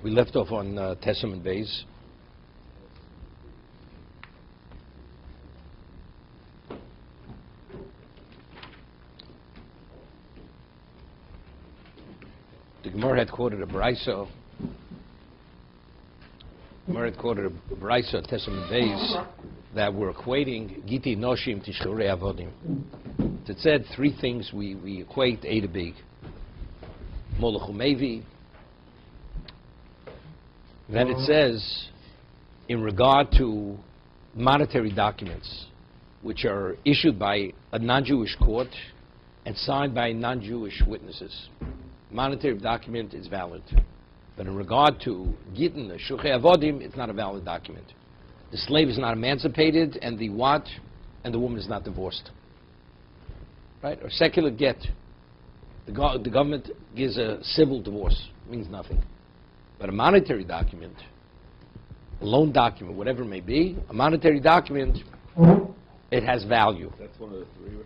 We left off on Testament Bays. The Gemara had quoted a brisa. Testament Bays, that we're equating gitihng02032016wednesday. It said three things we equate A to B. Molech umevi. Then it says, in regard to monetary documents, which are issued by a non-Jewish court and signed by non-Jewish witnesses, monetary document is valid. But in regard to gitihng avodim, it's not a valid document. The slave is not emancipated, and the woman is not divorced. Right? Or secular get. The government gives a civil divorce. It means nothing. But a monetary document, a loan document, whatever it may be, a monetary document, it has value. That's one of the three we're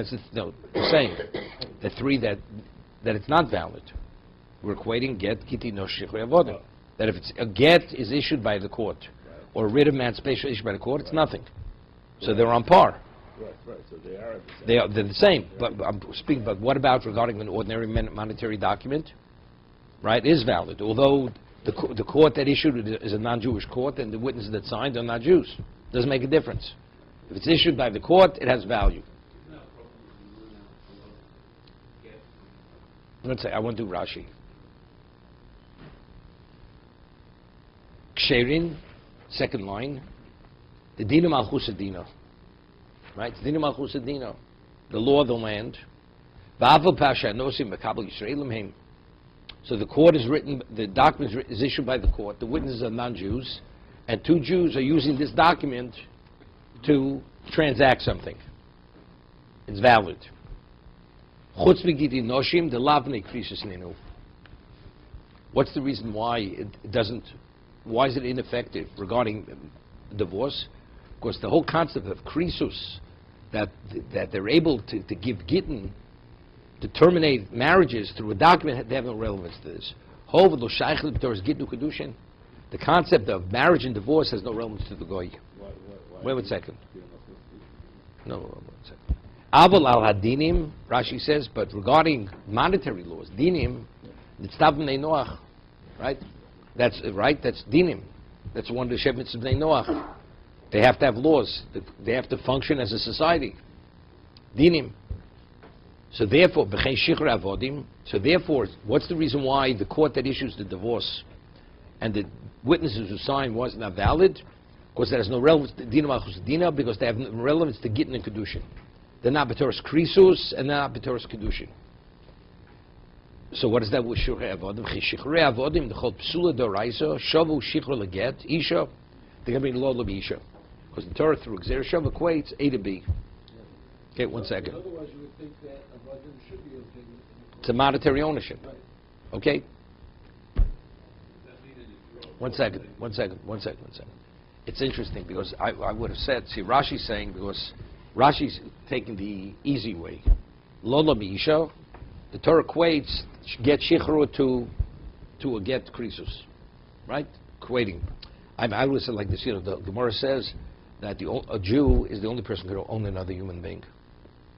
saying? We're saying the three that it's not valid. We're equating get gitihng avodim. That if it's a get is issued by the court, or a writ of emancipation issued by the court, it's nothing. So they're on par. Right. So they are the same. They're the same. But I'm speaking. But what about regarding an ordinary monetary document? Right, is valid. Although the court that issued it is a non-Jewish court, and the witnesses that signed are not Jews, doesn't make a difference. If it's issued by the court, it has value. Let's say I want to do Rashi. Ksherin, second line. The dina malchus adina. Right, the dina malchus adina, the law of the land. Va'aval pasha nosim mekabel Yisraelim heim. So the court is written, the document is issued by the court, the witnesses are non-Jews, and two Jews are using this document to transact something. It's valid. What's the reason why it doesn't, why is it ineffective regarding divorce? Because the whole concept of krisus, that they're able to give gitihng, to terminate marriages through a document, they have no relevance to this. The concept of marriage and divorce has no relevance to the goy. Wait 1 second. No, 1 second. Aval al hadinim, Rashi says, but regarding monetary laws, dinim, nitztav b'nei Noach, right? That's right. That's dinim. That's one of the shepherds of b'nei Noach. They have to have laws. They have to function as a society. Dinim. So therefore, what's the reason why the court that issues the divorce and the witnesses who signed was not valid? Because there is no relevance to dina malchus dina, because they have no relevance to gitihng and kedushin. They're not b'toras krisus and they're not b'toras kedushin. So what is that with shichrei avodim? Shichrei avodim the chol psula doraisa shavu shichrei leget isha. They're going to be lo isha, because the Torah through Gzeir Shav equates A to B. Okay, 1 second. Otherwise, you would think that avodim should be okay. It's a monetary ownership. Right. Okay? 1 second. It's interesting because I would have said, see, Rashi's saying, because Rashi's taking the easy way. Lola B'isha, the Torah equates get shichru to a get krisus. Right? Equating. I would say like this, the Gemara says that a Jew is the only person who can own another human being.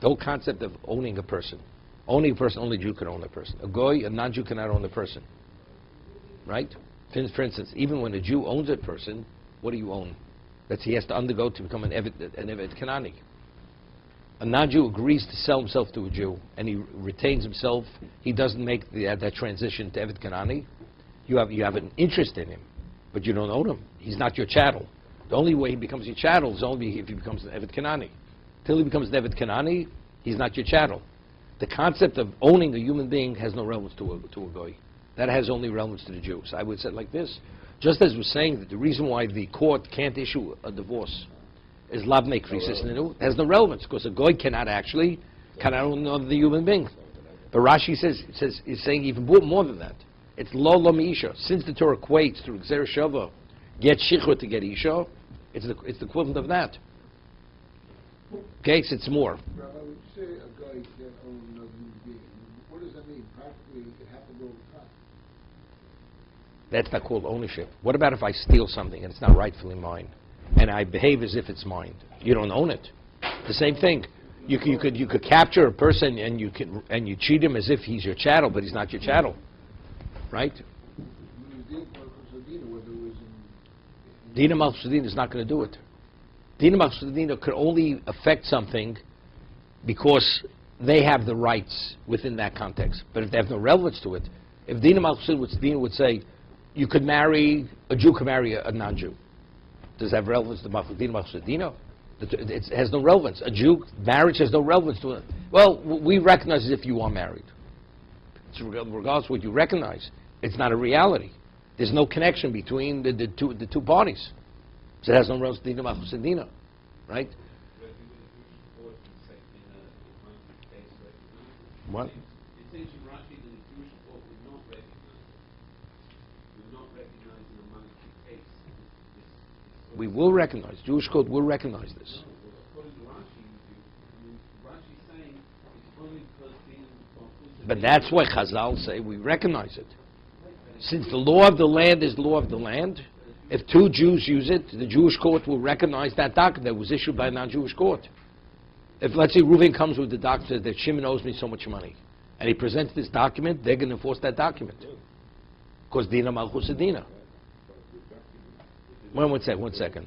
The whole concept of owning a person. Owning a person, only a Jew can own a person. A goy, a non-Jew cannot own a person. Right? For instance, even when a Jew owns a person, what do you own? That he has to undergo to become an Evet Kanani. A non-Jew agrees to sell himself to a Jew, and he retains himself. He doesn't make that transition to Evet Kanani. You have an interest in him, but you don't own him. He's not your chattel. The only way he becomes your chattel is only if he becomes an Evet Kanani. Till he becomes an Evet Kanani, he's not your chattel. The concept of owning a human being has no relevance to a goy. That has only relevance to the Jew. So I would say it like this. Just as we're saying that the reason why the court can't issue a divorce is labnei krisis ninu, it has no relevance, because a goy cannot own another human being. But Rashi is saying even more than that. It's lo isha. Since the Torah equates through Gzeir Shava, get shichur to get isha, it's the equivalent of that. Okay, so it's more. Rabbi, when you say a guy can't own another human being, what does that mean? Practically, it happens all the time. That's not called ownership. What about if I steal something and it's not rightfully mine, and I behave as if it's mine? You don't own it. The same thing. You could capture a person and you cheat him as if he's your chattel, but he's not your chattel, right? Dina Malchus Hadina is not going to do it. Dina Malchus Hadina could only affect something because they have the rights within that context. But if they have no relevance to it, if Dina Malchus Hadina would say, you could marry, a Jew could marry a non-Jew. Does that have relevance to Dina Malchus Hadina? It has no relevance. A Jew, marriage has no relevance to it. Well, we recognize as if you are married. It's regardless of what you recognize. It's not a reality. There's no connection between the two parties. So it has no relevance to Dina Malchus Hadina, right? What? It says in Rashi that the Jewish court would not recognize in a monetary case. We will recognize. Jewish court will recognize this. According to Rashi, Rashi's saying it's only because But that's why Chazal say we recognize it. Since the law of the land is the law of the land, if two Jews use it, the Jewish court will recognize that document that was issued by a non-Jewish court. If, let's say, Reuven comes with the document that Shimon owes me so much money, and he presents this document, they're going to enforce that document. Because Dina Malchus Hadina. One second.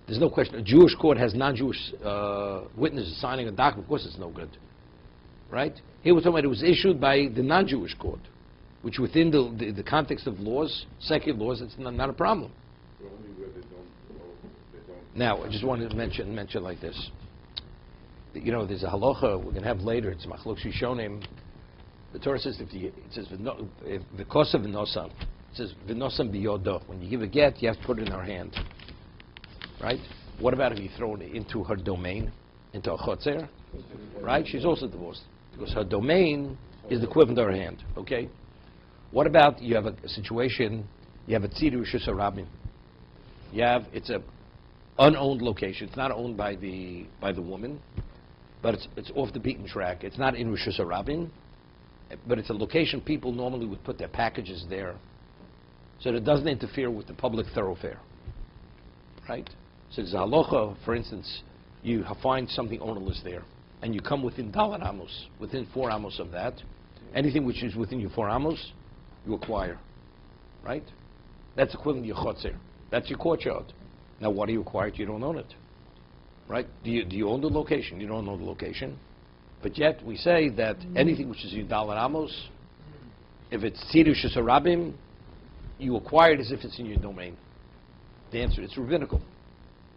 There's no question. A Jewish court has non-Jewish witnesses signing a document. Of course it's no good. Right? Here we're talking about it was issued by the non-Jewish court, which within the context of laws, secular laws, it's not a problem. Now, I just wanted to mention like this. You know, there's a halacha we're going to have later. It's machlok shishonim. The Torah says if the cost of v'nosam, it says v'nosam biyodo. When you give a get, you have to put it in her hand, right? What about if you throw it into her domain, into a chotzer, right? She's also divorced because her domain is the equivalent of her hand. Okay. What about you have a situation? You have a tziri rishus harabim. It's a unowned location. It's not owned by the woman. But it's off the beaten track. It's not in Rishus Harabim, but it's a location people normally would put their packages there, so that it doesn't interfere with the public thoroughfare, right? So there's a halacha, for instance, you find something ownerless there, and you come within Dalet Amos, within 4 amos of that. Anything which is within your 4 amos, you acquire, right? That's equivalent to your chotzer. That's your courtyard. Now, what do you acquire? You don't own it. Right? Do you own the location? You don't own the location. But yet, we say that anything which is Yudal Amos, if it's Tziri Rishus Harabim, you acquire it as if it's in your domain. The answer, it's rabbinical.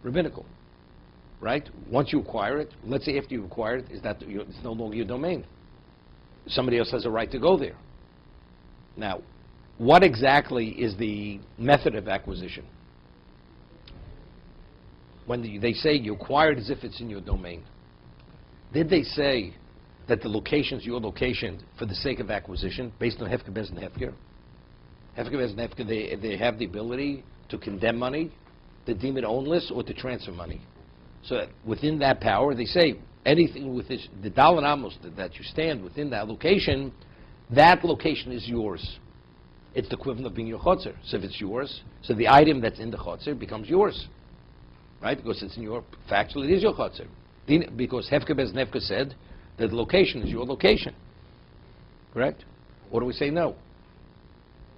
Rabbinical. Right? Once you acquire it, let's say after you acquire it, it's no longer your domain. Somebody else has a right to go there. Now, what exactly is the method of acquisition? When they say you acquire it as if it's in your domain, did they say that the location is your location for the sake of acquisition, based on Hefker Bez and Hefker? Hefker Bez and Hefker, they have the ability to condemn money, to deem it ownless, or to transfer money. So within that power, they say anything with this, the Dalet Amos that you stand within that location is yours. It's the equivalent of being your chotzer. So if it's yours, so the item that's in the chotzer becomes yours. Right? Because it's in your, factually it is your chotzer. Because Hefker Bez Nefker said that the location is your location. Correct? Or do we say no?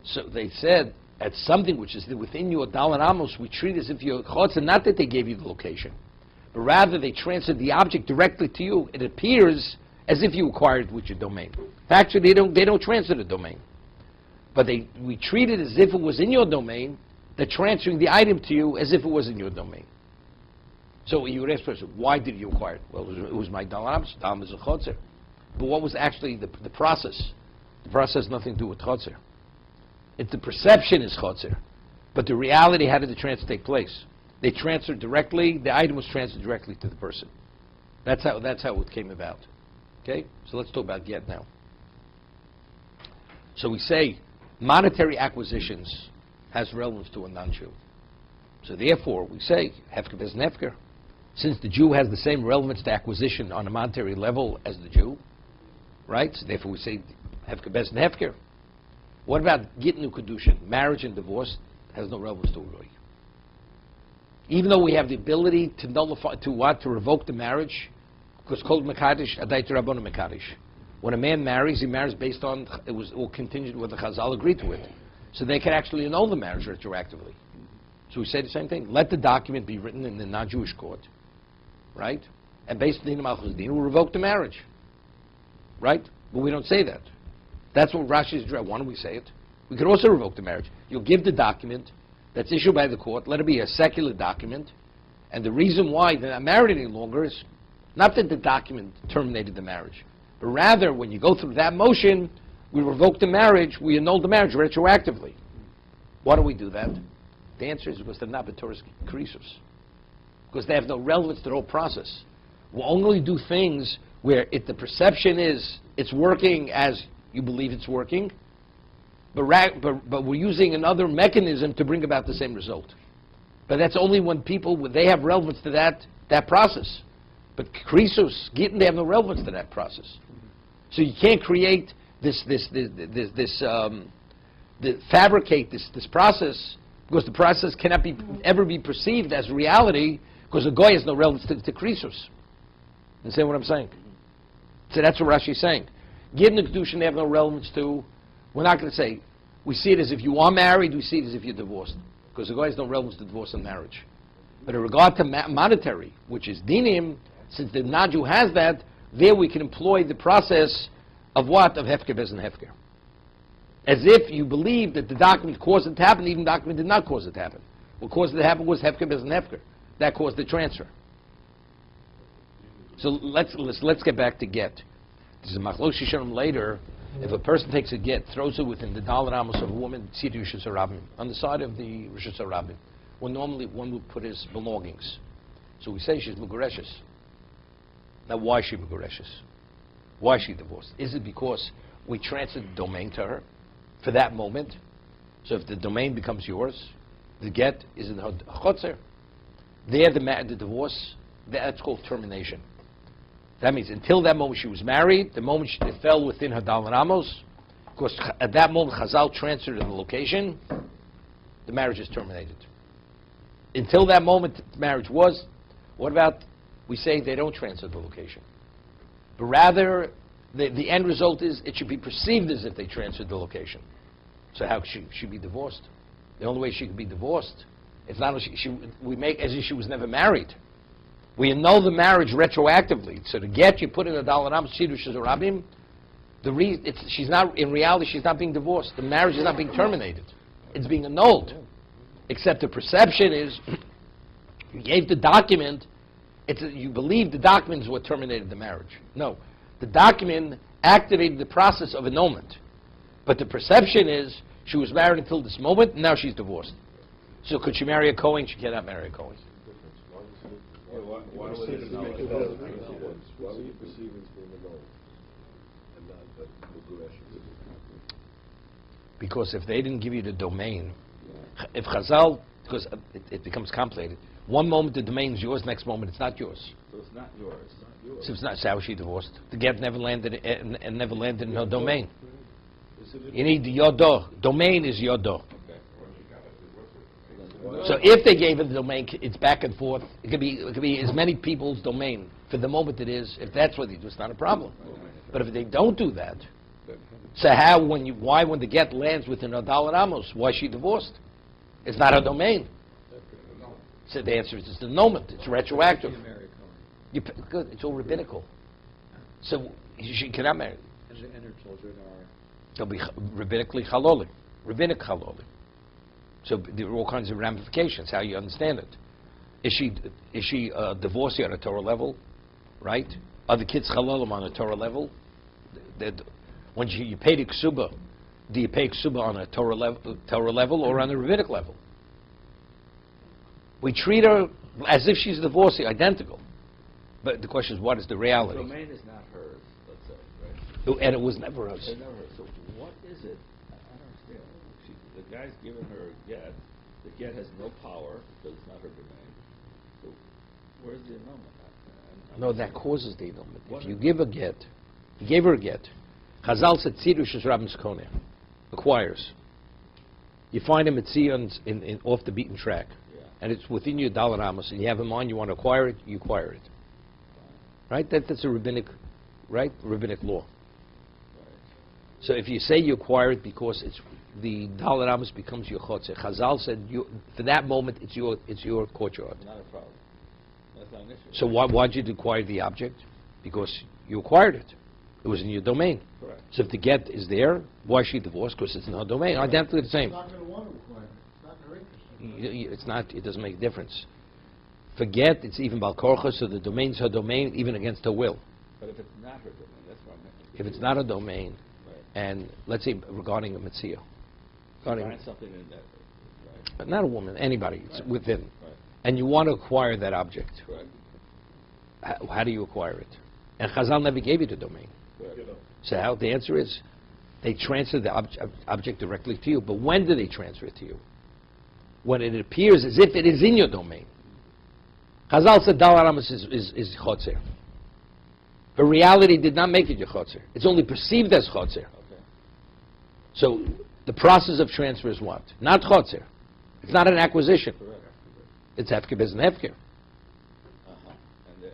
So they said, at something which is within your Dalet Amos, we treat as if your chotzer, not that they gave you the location, but rather they transferred the object directly to you. It appears as if you acquired it with your domain. Factually, they don't transfer the domain. But we treat it as if it was in your domain. They're transferring the item to you as if it was in your domain. So you would ask the person, why did you acquire it? Well, it was my Dalet Amos. Dalet Amos is a chotzer. But what was actually the process? The process has nothing to do with chotzer. It's the perception is chotzer. But the reality, how did the transfer take place? They transferred directly, the item was transferred directly to the person. That's how it came about. Okay? So let's talk about get now. So we say monetary acquisitions has relevance to a non-Jew. So therefore, we say, Hefker Bez Nefker. Since the Jew has the same relevance to acquisition on a monetary level as the Jew, right? So therefore we say, Hefker Bez Nefker. What about gitihng02032016wednesday? Marriage and divorce has no relevance to a goy. Even though we have the ability to nullify, to revoke the marriage, because called mekadosh, adayt rabbanon mekadosh. When a man marries, he marries based on, it was all contingent with the Chazal agreed to it. So they can actually annul the marriage retroactively. So we say the same thing. Let the document be written in the non-Jewish court, right? And based on the Dina Malchus Dina, we'll revoke the marriage, right? But we don't say that. That's what Rashi is addressing. Why don't we say it? We could also revoke the marriage. You'll give the document that's issued by the court, let it be a secular document, and the reason why they're not married any longer is not that the document terminated the marriage, but rather when you go through that motion, we revoke the marriage, we annul the marriage retroactively. Why do we do that? The answer is because they're not b'toras krisos. Because they have no relevance to the whole process. We'll only do things where the perception is it's working as you believe it's working, but we're using another mechanism to bring about the same result. But that's only when they have relevance to that process. But krisos, gittin, they have no relevance to that process. So you can't create fabricate this process, because the process cannot ever be perceived as reality, because a goy has no relevance to krisos. You understand what I'm saying? So that's what Rashi is saying. Gitihng02032016wednesday, they have no relevance to. We're not going to say, we see it as if you are married, we see it as if you're divorced. Because the goy has no relevance to divorce and marriage. But in regard to monetary, which is dinim, since the non-Jew has that, there we can employ the process of what? Of hefker bez and hefker. As if you believe that the document caused it to happen, even the document did not cause it to happen. What caused it to happen was hefker bez and hefker. That caused the transfer. So let's get back to get. This is a machlokas yeshanim later. If a person takes a get, throws it within the dalet amos of a woman, tzid rishus harabim, on the side of the rishus harabim, where normally one would put his belongings. So we say she's megureshes. Now why is she megureshes? Why is she divorced? Is it because we transferred the domain to her for that moment? So if the domain becomes yours, the get is in her chotzer. There the divorce, that's called termination. That means until that moment she was married, the moment it fell within her dalet amos, because at that moment Chazal transferred to the location, the marriage is terminated. Until that moment the marriage was, what about, we say they don't transfer the location. But rather, the end result is it should be perceived as if they transferred the location. So how could she be divorced? The only way she could be divorced, it's not we make as if she was never married. We annul the marriage retroactively. So to get, you put in a dalet amos, shidush harabim. She's not, in reality, she's not being divorced. The marriage is not being terminated. It's being annulled. Except the perception is, you gave the document, you believe the document is what terminated the marriage. No. The document activated the process of annulment. But the perception is, she was married until this moment, and now she's divorced. So could she marry a Kohen? She cannot marry a Kohen. Why would it annul it? Why would you perceive it as being annulled and not that megureshes? Because if they didn't give you the domain, if Chazal, because it becomes complicated. One moment the domain is yours, next moment it's not yours. So it's not yours. It's not yours. So it's not. So how is she divorced? The get never landed and never landed in her domain. You need the yodo. Domain is yodo. So if they gave it the domain, it's back and forth. It could be as many people's domain for the moment it is. If that's what they do, it's not a problem. But if they don't do that, so how why when the get lands within her dalet amos, why is she divorced? It's not her domain. So the answer is it's the moment. It's retroactive. Good. It's all rabbinical. So she cannot marry. And her children are. They'll be rabbinically haloli, rabbinic haloli. So there are all kinds of ramifications. How you understand it? Is she divorcee on a Torah level, right? Are the kids chalolim on a Torah level? When you pay the ksuba, do you pay ksuba on a Torah level or on a rabbinic level? We treat her as if she's a divorcee, identical. But the question is, what is the reality? The domain is not hers, let's say, right? And it was never hers. It's never hers. So what is it? I don't understand. The guy's giving her a get. The get has no power because it's not her domain. So where's the annulment? No, that causes the annulment. If you give a get, you gave her a get. Chazal said, "Tzirush is Rabban's Koneh." acquires. You find him at Sion's in off the beaten track, Yeah. and it's within your dollar amos, and you have him on, you want to acquire it, you acquire it. Right? That's a rabbinic, right? Rabbinic law. Right. So if you say you acquire it because it's the dollar amos becomes your chotzer. Chazal said for that moment it's your courtyard. Not a problem. That's not an issue. So why'd you acquire the object? Because you acquired it. It was in your domain. Correct. So if the get is there, why is she divorced? Because it's in her domain. Identically the She's same. not going to want to acquire it. It's not in her interest. It's not. It doesn't make a difference. Forget it's even balkorcha, so the domain's her domain, even against her will. But if it's not her domain, that's what I meant. If it's not a domain, Right. and let's say regarding a mitzvah, regarding Find something in that. Right. but not a woman, anybody, it's Right. within, Right. and you want to acquire that object. Correct. How do you acquire it? And Chazal never gave you the domain. Correct. So how the answer is, they transfer the object directly to you. But when do they transfer it to you? When it appears as if it is in your domain. Chazal said Dalar Amos is chotzer. But reality did not make it your chotzer. It's only perceived as chotzer. Okay. So the process of transfer is what? Not chotzer. It's not an acquisition. Correct. It's hefker bez hefker. Uh-huh. And the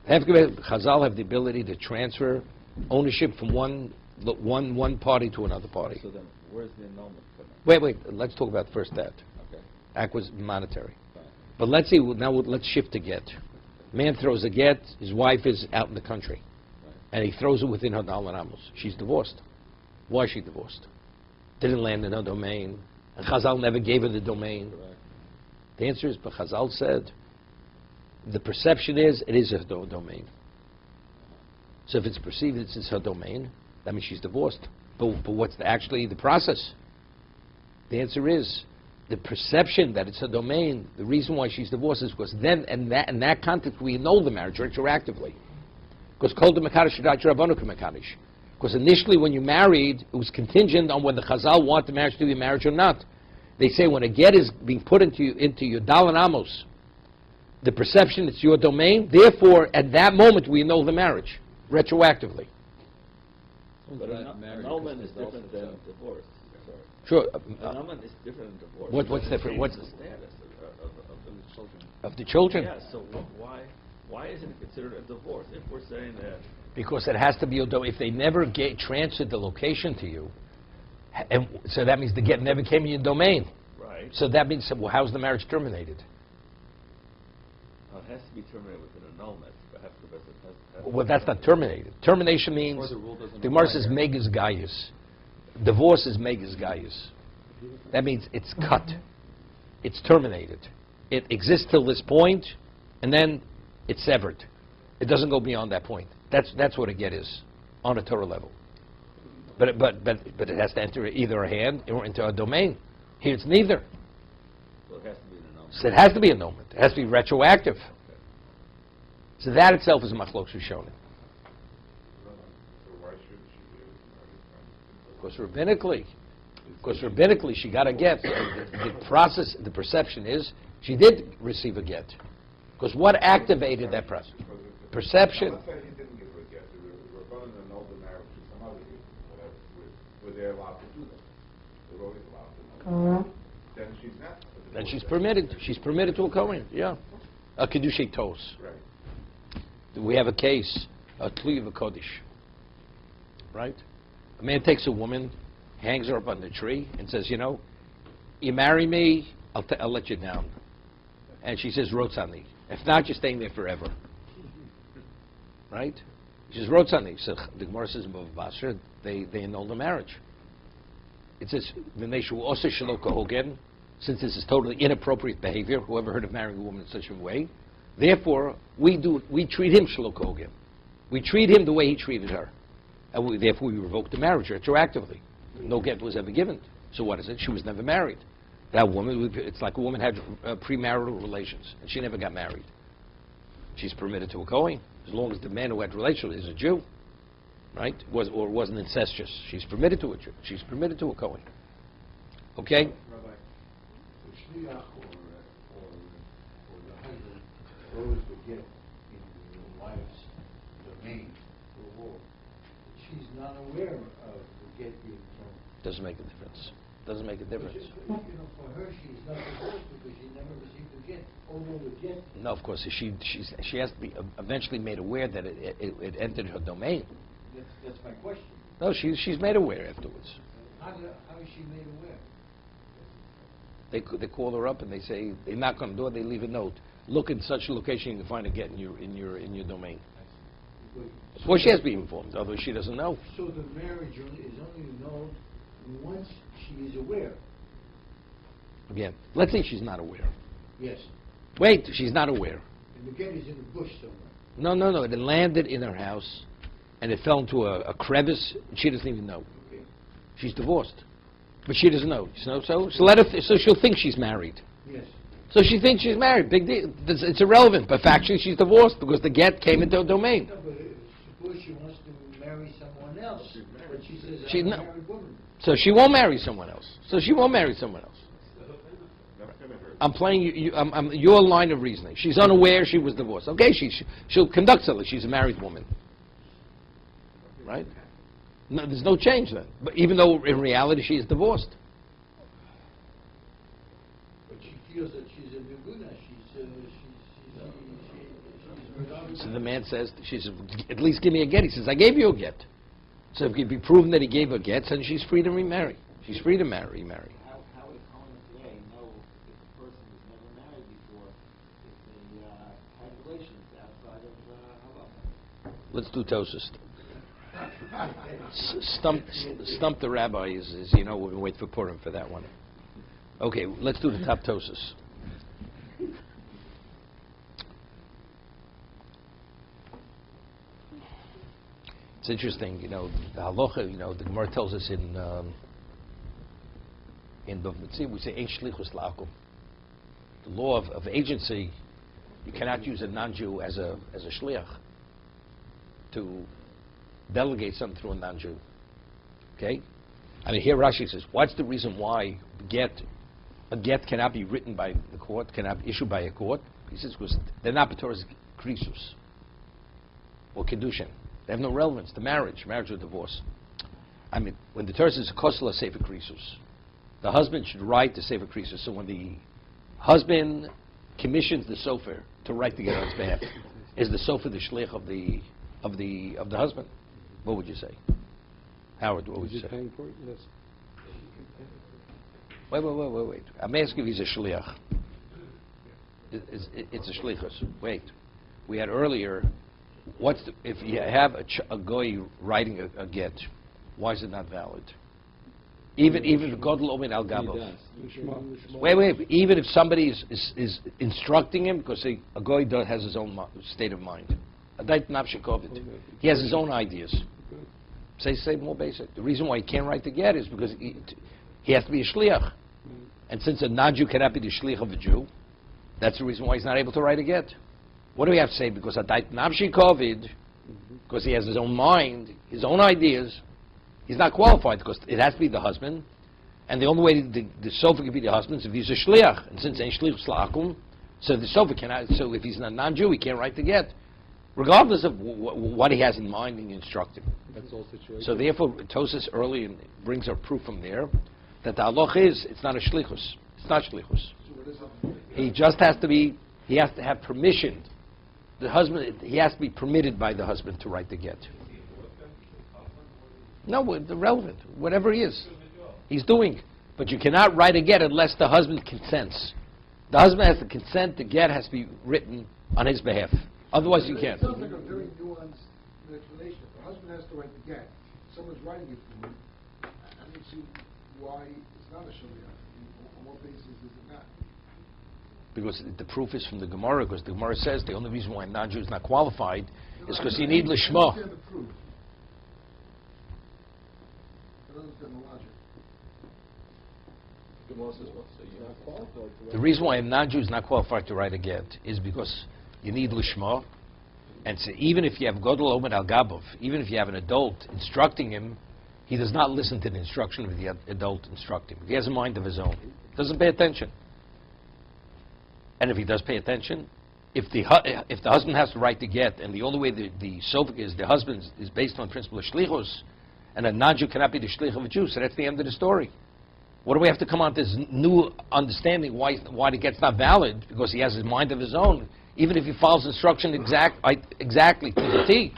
Hefker Chazal have the ability to transfer ownership from one party to another party. So then, where's the annulment coming? Wait. Let's talk about first that. Okay. Monetary. Fine. But let's see, now let's shift to get. Man throws a get, his wife is out in the country, Right. and he throws it within her dollar amos. She's divorced. Why is she divorced? Didn't land in her domain, and Chazal never gave her the domain. Correct. The answer is, but Chazal said, the perception is, it is her domain. So if it's perceived it's her domain, that means she's divorced. But what's actually the process? The answer is, the perception that it's her domain, the reason why she's divorced is because then, in that context, we annul the marriage retroactively. Because kol demekadish shadat rabbaну kemekadish. Because initially when you married, it was contingent on whether Chazal want the marriage to be a marriage or not. They say when a get is being put into your dalan amos, the perception it's your domain, therefore at that moment we annul the marriage, retroactively. But Married annulment because is they're different also than so- divorce. Sorry. Sure. Annulment is different than divorce. What's Because it different? changes What's- the status of the children? Of the children. Yeah, so why isn't it considered a divorce if we're saying that? Because it has to be, if they never transferred the location to you, and so that means the get never came in your domain. Right. So that means, well, how's the marriage terminated? It has to be terminated with an annulment. Well, that's not terminated. Termination means, Or the rule doesn't the Gemara apply says here. megas gaius. Divorce is megas gaius. That means it's cut. It's terminated. It exists till this point, and then it's severed. It doesn't go beyond that point. That's what a get is, on a Torah level. But it has to enter either a hand or into a domain. Here it's neither. So it has to be an annulment. So it has to be annulment. It has to be retroactive. Okay. So that itself is a machlok Rishonim. Because rabbinically she got a get. The process, the perception is she did receive a get. Because what activated that process? Perception. Let's say he didn't give her a get. We're going to annul the marriage to some other people. Were they allowed to do that? They're always allowed to do that. Then she's not. Then she's permitted. She's permitted to a Kohen. Yeah. A Kedushay Tos. Right. We have a case, a Tluy V'Kodesh. Right? A man takes a woman, hangs her up on the tree, and says, you marry me, I'll let you down. And she says, Rotzani. If not, you're staying there forever. Right? She says, Rotzani. So the Gemara says, Basra, they annul the marriage. It says, V'neshu also shelo kahogen, since this is totally inappropriate behavior, whoever heard of marrying a woman in such a way, therefore, we treat him shelo kahogen. We treat him the way he treated her. And therefore, we revoke the marriage retroactively. No get was ever given. So what is it? She was never married. That woman, it's like a woman had premarital relations, and she never got married. She's permitted to a Kohen, as long as the man who had relations is a Jew, right? Or wasn't incestuous. She's permitted to a Jew. She's permitted to a Kohen. Okay? Rabbi, the shliach or the husband throws the get in the wife's domain for war. She's not aware of the get being thrown. Doesn't make a difference. Doesn't make a difference. For her, she's not divorced because she never received the get. Although the get. No, of course. She has to be eventually made aware that it entered her domain. That's my question. No, she's made aware afterwards. How is she made aware? They call her up and they say, they knock on the door, they leave a note. Look in such a location, you can find a get in your domain. Well, she has to be informed, otherwise she doesn't know. So the marriage is only known once she is aware. Again, let's say she's not aware. Yes. Wait, she's not aware. And the get is in the bush somewhere. No. It landed in her house, and it fell into a crevice, and she doesn't even know. Okay. She's divorced, but she doesn't know. So let her. So she'll think she's married. Yes. So she thinks she's married. Big deal. It's irrelevant. But factually, she's divorced because the get came into her domain. No, but suppose she wants to marry someone else, but she says, She- I'm no. a married woman. So she won't marry someone else. That's gonna hurt. I'm playing your line of reasoning. She's unaware she was divorced. Okay, she'll conduct herself like she's a married woman. Right? No, there's no change then. But even though in reality she is divorced. But she feels that she's a niguna. She's So the man says, she says, at least give me a get. He says, I gave you a get. So if it can be proven that he gave her a get, then she's free to remarry. She's free to remarry. How would Cohen today know if a person was never married before if they had relations outside of halal? Let's do Tosist. Stump the rabbi is we're going to wait for Purim for that one. Okay, let's do the top Tosist. It's interesting, the halacha, the Gemara tells us in Bava Metzia, we say, Ein shlichus la'akum. The law of agency, you cannot use a non-Jew as a shliach to delegate something through a non-Jew. Okay? I mean, here Rashi says, what's the reason why a get cannot be written by the court, cannot be issued by a court? He says, because they're not b'torah's krisus or kedushin. They have no relevance to marriage or divorce. I mean, when the Torah says kosela sefer krisus, the husband should write the sefer krisus. So when the husband commissions the sofer to write the get on his behalf, is the sofer the shliach of the husband? What would you say, Howard? What would you say? Paying for it? Yes. Wait. I'm asking if he's a shliach. It's a shlichus. Wait. We had earlier. If you have a goy writing a get, why is it not valid? Even if Godel Omen Al Gabov. Wait. Even if somebody is instructing him, because a goy has his own state of mind. He has his own ideas. Say more basic. The reason why he can't write the get is because he has to be a shliach. And since a non-Jew cannot be the shliach of a Jew, that's the reason why he's not able to write a get. What do we have to say? Because because he has his own mind, his own ideas, he's not qualified because it has to be the husband. And the only way the sofer can be the husband is if he's a shliach. And since ain't shliach sla'akum, so the sofer cannot, so if he's not non-Jew, he can't write the get. Regardless of what he has in mind and instruct him. That's all situation. So therefore, Tosas early brings our proof from there that the halach is, it's not a shlichus. It's not shlichus. So what is it? He just has to have permission. The husband, he has to be permitted by the husband to write the get. No, irrelevant. Whatever he is, he's doing. But you cannot write a get unless the husband consents. The husband has to consent. The get has to be written on his behalf. Otherwise, you can't. It sounds like a very nuanced explanation. If the husband has to write the get, someone's writing it for him, I don't see why it's not a shaliach. On what basis is it not? Because the proof is from the Gemara, because the Gemara says the only reason why a non-Jew is not qualified is because you need lishma. I understand the proof. I don't understand the logic. Gemara says what? So you're not qualified. The reason why a non-Jew is not qualified to write a get is because you need lishma, and so even if you have godel omen al gabov, even if you have an adult instructing him, he does not listen to the instruction of the adult instructing him. He has a mind of his own. Doesn't pay attention. And if he does pay attention, if the husband has to write the get, and the only way the sofik is the husband is based on the principle of shlichus, and a non-Jew cannot be the shlich of a Jew. So that's the end of the story. What do we have to come on to this new understanding why the get's not valid? Because he has his mind of his own. Even if he follows instruction exactly to the T,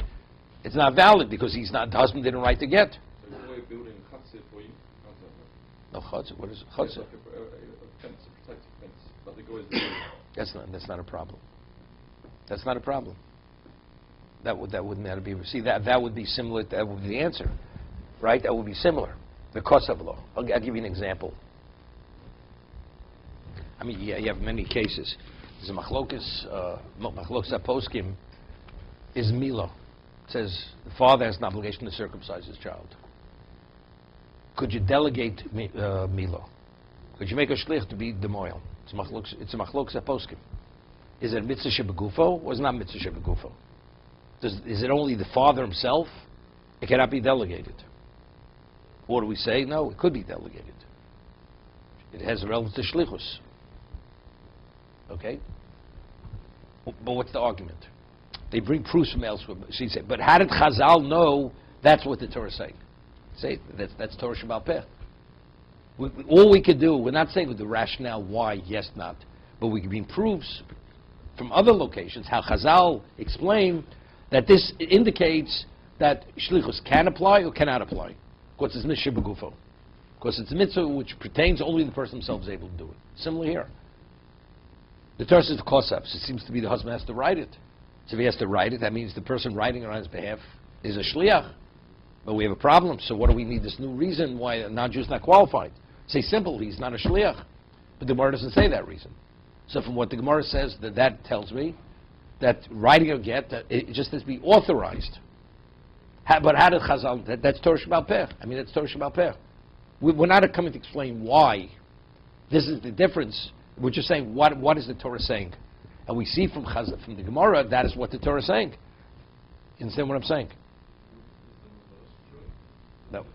it's not valid because he's not. The husband didn't write the get. So the boy building chutzah for you. No chutzah. What is It's chutzah? like a fence, a protective fence. But the guy is building. That's not a problem. That's not a problem. That wouldn't be. See, that would be similar. That would be the answer, right? That would be similar. The kosav law. I'll give you an example. I mean, you have many cases. There's a machlokas aposkim is milo. It says the father has an obligation to circumcise his child. Could you delegate milo? Could you make a shlich to be demoil? It's a machlokas aposkim. Is it mitzvah shebegufo or is it not mitzvah shebegufo? Is it only the father himself? It cannot be delegated. Or do we say, no, it could be delegated. It has relevance to shlichus. Okay? But what's the argument? They bring proofs from elsewhere. She said, but how did Chazal know that's what the Torah is saying? Say, that's Torah Shabbat Peh. All we could do, we're not saying with the rationale why, yes, not, but we can bring proofs from other locations how Chazal explain that this indicates that shlichus can apply or cannot apply. Because it's mitzvah b'gufo. Because it's a mitzvah which pertains only to the person himself is able to do it. Similar here. The Torah says kosav. So it seems to be the husband has to write it. So if he has to write it, that means the person writing it on his behalf is a shliach. But we have a problem. So what do we need this new reason why a non-Jew is not qualified? Say simple, he's not a shliach. But the Gemara doesn't say that reason. So from what the Gemara says, that tells me that writing a get, that it just has to be authorized. But how did Chazal? That's Torah Shabbat Peh. I mean, that's Torah Shabbat Peh. We're not coming to explain why. This is the difference. We're just saying what is the Torah saying, and we see from the Gemara that is what the Torah is saying. You understand what I'm saying? No.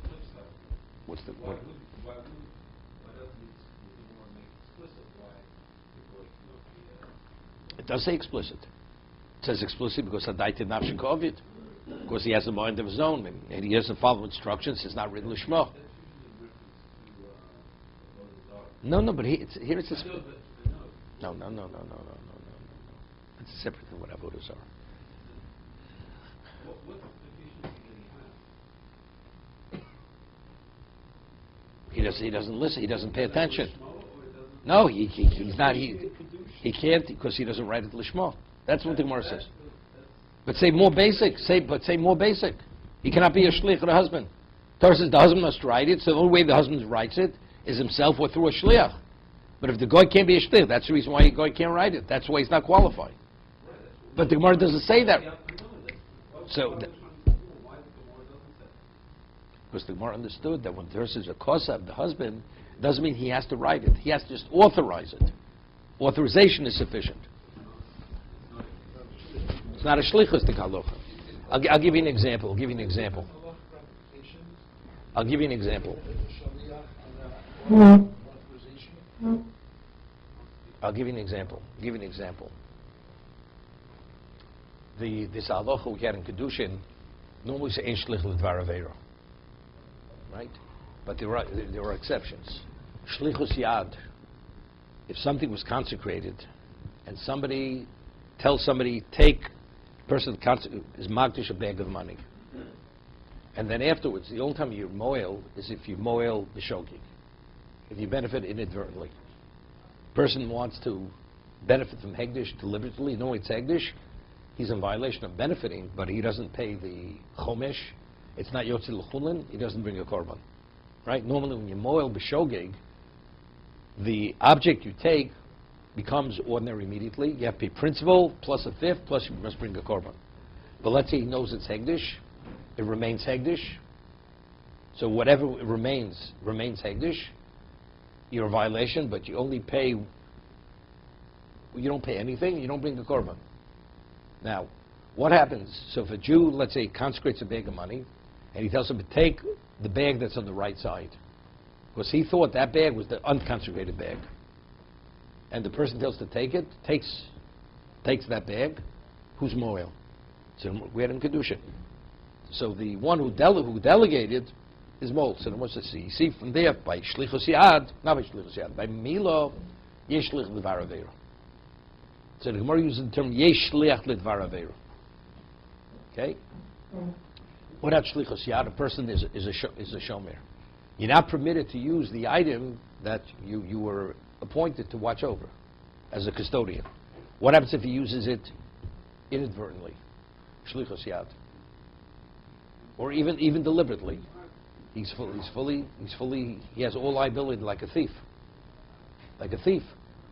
What's the? What? It does say explicit. It says explicit because Hadaita Nafshe Kovid. Because he has a mind of his own, and he doesn't follow instructions. It's not written l'shmo. No, but here it's a... No. It's separate than what avodas are. He doesn't listen. He doesn't pay attention. No, he's not. He can't because he doesn't write it l'shmo. That's what the Gemara says. But say more basic. Say more basic. He cannot be a shliach of the husband. Torah says the husband must write it. So the only way the husband writes it is himself or through a shliach. But if the guy can't be a shliach, that's the reason why the guy can't write it. That's why he's not qualified. But the Gemara doesn't say that. So, because the Gemara understood that when Torah says a kosav, the husband, doesn't mean he has to write it. He has to just authorize it. Authorization is sufficient. It's not a shlichus to halacha. I'll give you an example. I'll give you an example. This halacha we had in Kedushin normally say ein shlich l'dvar aveira, right? But there are exceptions. Shlichus yad. If something was consecrated, and somebody tells somebody, take, person is magdish a bag of money. And then afterwards, the only time you moil is if you moil b'shogig. If you benefit inadvertently. Person wants to benefit from hegdish deliberately, no, it's hegdish, he's in violation of benefiting, but he doesn't pay the chomesh, it's not yotzi l'chulin, he doesn't bring a korban. Right? Normally when you moil b'shogig, the object you take becomes ordinary immediately. You have to pay principal plus a fifth, plus you must bring a korban. But let's say he knows it's hegdish, it remains hegdish. So whatever remains hegdish. You're a violation, but you only pay. You don't pay anything. You don't bring the korban. Now, what happens? So if a Jew, let's say, consecrates a bag of money, and he tells him to take the bag that's on the right side, because he thought that bag was the unconsecrated bag. And the person tells to take it, takes that bag, who's moil? So we had in Kedushin. So the one who delegated is Mol. So what's to see? You see from there by Shlichus Yad, not by Shlichus Yad, by Milo, Yesh Shlich L'Dvar Aveiro. So the Gemara uses the term Yesh Shliach L'Dvar Aveiro. Okay? Without Shlichus Yad, a person is a shomer. You're not permitted to use the item that you were appointed to watch over as a custodian. What happens if he uses it inadvertently? Shlichus Yad. Or even deliberately. He has all liability like a thief. Like a thief.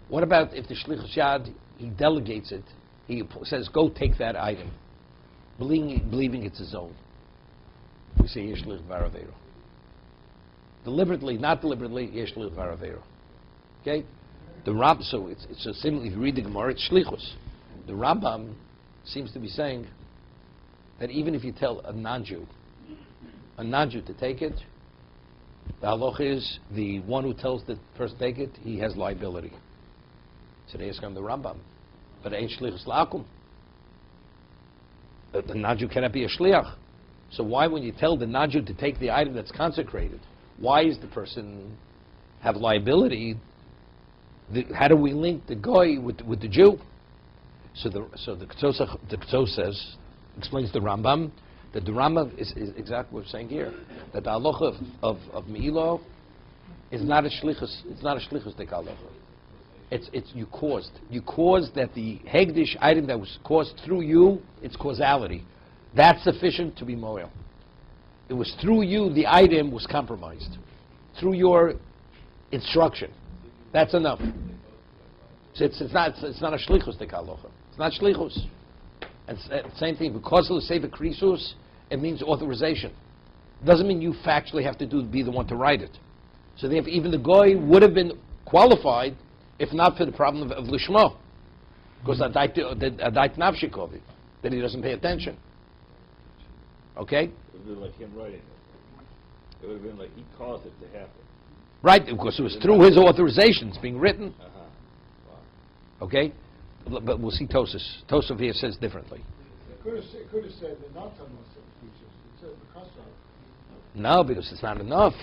What about if the Shlichus Yad, he delegates it, he says, go take that item, believing it's his own. We say, Yesh Shlich Dvar Aveiro. Deliberately, not deliberately, Yesh Shlich Dvar Aveiro. Okay? So it's a similar, if you read the Gemara, it's Shlichus. The Rambam seems to be saying that even if you tell a non-Jew to take it, the halach is the one who tells the person to take it, he has liability. So they ask him the Rambam, but ain't shlichus la'akum. The non-Jew cannot be a shliach. So why, when you tell the non-Jew to take the item that's consecrated, why is the person have liability? How do we link the goy with the Jew? So the Ketosah says, explains the Rambam, that the Rambam is exactly what we're saying here, that the halacha of Me'ilo is not a shlichus. It's not a shlichus de halacha. It's you caused that the hegdish item that was caused through you. It's causality. That's sufficient to be moel. It was through you the item was compromised, through your instruction. That's enough. So it's not a shlichus de halacha. It's not shlichus. And same thing, because of the Sefer Krisus, it means authorization. Doesn't mean you factually have to be the one to write it. So even the goy would have been qualified if not for the problem of lishmo, because adait nafshikovi, that he doesn't pay attention. Okay? It would have been like him writing it. It would have been like he caused it to happen. Right, because it was through his authorization it's being written. Uh-huh. Wow. Okay? But we'll see Tosas. Tosaf here says differently. It could have said the not features. It said because of. No, because it's not enough.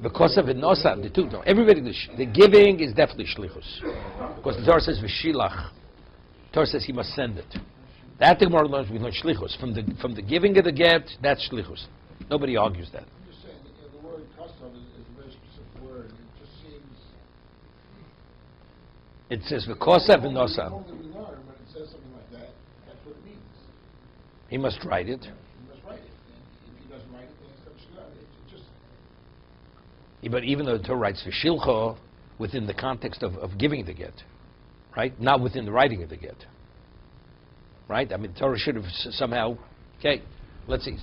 Because of it, nosam, the two. No, everybody, the giving is definitely shlichus. Because the Torah says v'shilach. The Torah says he must send it. That the Gemara learns we learn shlichus. From the giving of the get, that's shlichus. Nobody argues that. I'm just saying, the word custom is a very specific word. It just seems. It says v'kosav v'nosam. Normally we learn when it says something like that. That's what it means. He must write it. He must write it. And if he doesn't write it, then it's not shliach. It's just. But even though the Torah writes v'shilcha within the context of giving the get, right? Not within the writing of the get. Right? I mean, the Torah should have somehow. Okay, let's see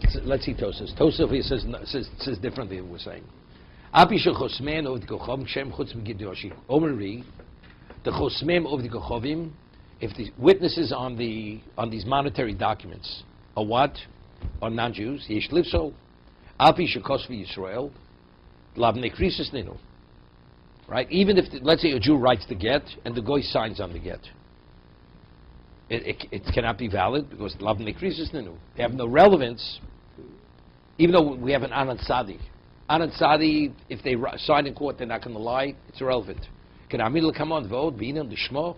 Tosas. Tosas here says differently than we're saying. Api shechosmen of the kochom shem chutz migidyoshi. Omri, the chosmem of the kochovim, if the witnesses on these monetary documents are what? Are non-Jews. Yesh livsol. Api shekos v'Yisrael. Lavnei krisis ninu. Right? Even if, let's say a Jew writes the get and the goy signs on the get. It cannot be valid because lavnei krisis ninu. They have no relevance, even though we have an Anand Sadi. Anand Sadi, if they sign in court, they're not going to lie. It's irrelevant. Can Amil come on vote? B'inam l'shmo.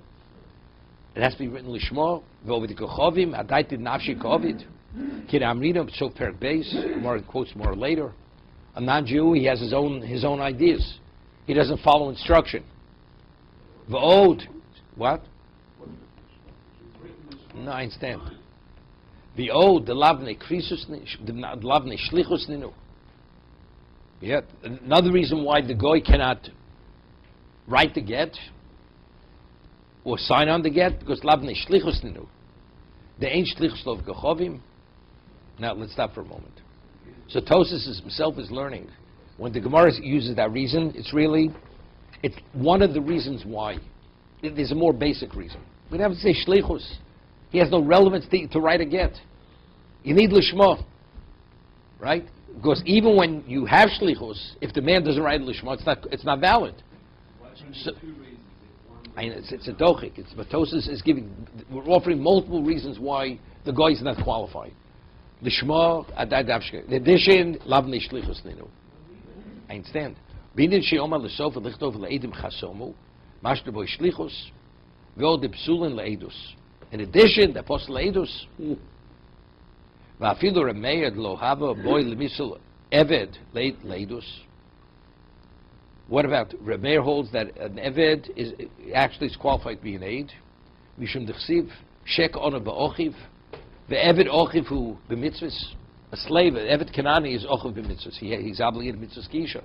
It has to be written l'shmo. Vote the kochovim. Adaited nafshi kovid. Can Amrinam so perk base. More quotes more later. A non-Jew, he has his own ideas. He doesn't follow instruction. V'od. What? No, I understand. V'od the lavnei krisus, the lavnei shlichus ninu. Yeah. Another reason why the goy cannot write the get or sign on the get, because lavnei shlichus ninu. The ain't shlichus lov gechovim. Now let's stop for a moment. So Tosas himself is learning. When the Gemara uses that reason, it's one of the reasons why. There's a more basic reason. We don't have to say shlichus. He has no relevance to write a get. You need lishma, right? Because even when you have shlichus, if the man doesn't write lishma, it's not valid. So, it's a dochik. But Tosas is giving. We're offering multiple reasons why the guy is not qualified. Lishmo adagavshke. In addition, lav nishlichus ninu. I understand. Binin she'omar l'sof lichtov le'edim chasomu, mashter bo shlichus, ve'od psulin le'edus. In addition, the apostle le'edus, va'afilu remeir lo hava boy le'misul eved le'edus. What about Remeir holds that an eved is actually is qualified to be an aid? Mishum dechsiv shek ona ba'ochiv. The Eved Ochiv who b'mitzvahs, a slave, Eved Kanani is Ochiv b'mitzvahs. He's obligated mitzvahs kisha.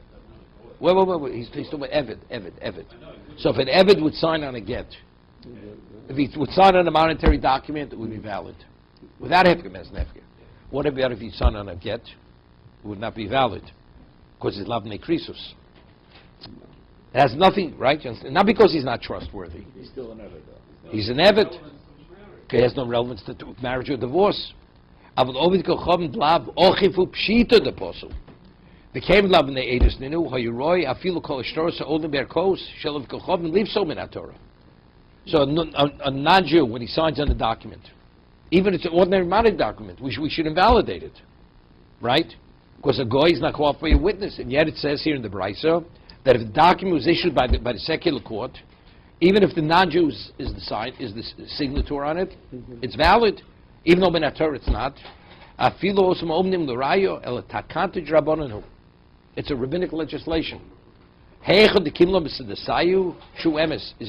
Wait. He's talking about Eved. So if an Eved would sign on a get, if he would sign on a monetary document, it would be valid. Without Hefker, as Nefker. What about if he signed on a get? It would not be valid. Because it's Lav Nekrisus. It has nothing, right? Not because he's not trustworthy. He's still an Eved, though. He's an Eved. It has no relevance to marriage or divorce. But Ovid kochom dlav ochifu pshita the apostle. The came dlav in the edus ninu hayuroi afilu kol ishtoros olim berkos shelav kochom leave so min Torah. So a non-Jew when he signs on a document, even if it's an ordinary monetary document, we should invalidate it, right? Because a goy is not qualified to be a witness, and yet it says here in the Brisa that if the document was issued by the secular court, even if the non-Jew is the signature on it, it's valid. Even though in Torah it's not. It's a rabbinic legislation. As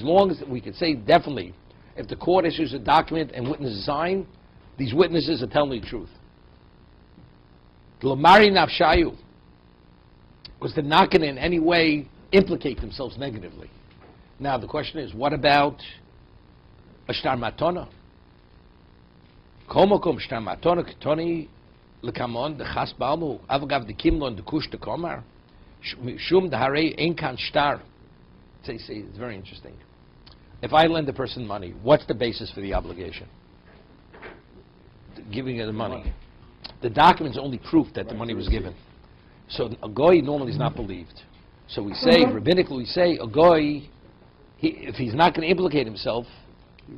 long as we can say definitely, if the court issues a document and witnesses sign, these witnesses are telling the truth. Because they're not going to in any way implicate themselves negatively. Now the question is, what about a shtar matona? Komokom shtar matona ketoni lekamon the chas balmu avgav the kimlon the kush the komar shum the hare enkan shtar. It's very interesting. If I lend a person money, what's the basis for the obligation? Giving her the money. The document's only proof that the money was given. So a goy normally is not believed. So we say, rabbinically, we say a goy, if he's not going to implicate himself,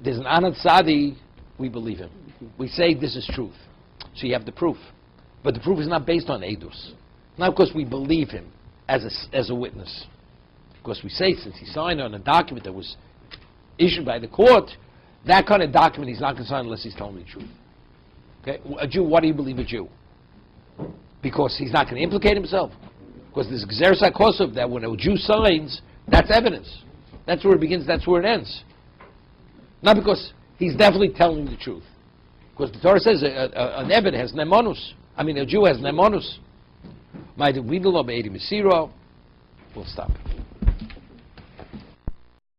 there's an anad sadi, we believe him. We say this is truth. So you have the proof. But the proof is not based on edus. Not because we believe him as a witness. Because we say since he signed on a document that was issued by the court, that kind of document he's not going to sign unless he's telling the truth. Okay? A Jew, why do you believe a Jew? Because he's not going to implicate himself. Because there's Gzeres HaKosov that when a Jew signs, that's evidence. That's where it begins, that's where it ends. Not because he's definitely telling the truth. Because the Torah says an Eved has nemonus. I mean, a Jew has nemonus. We'll stop.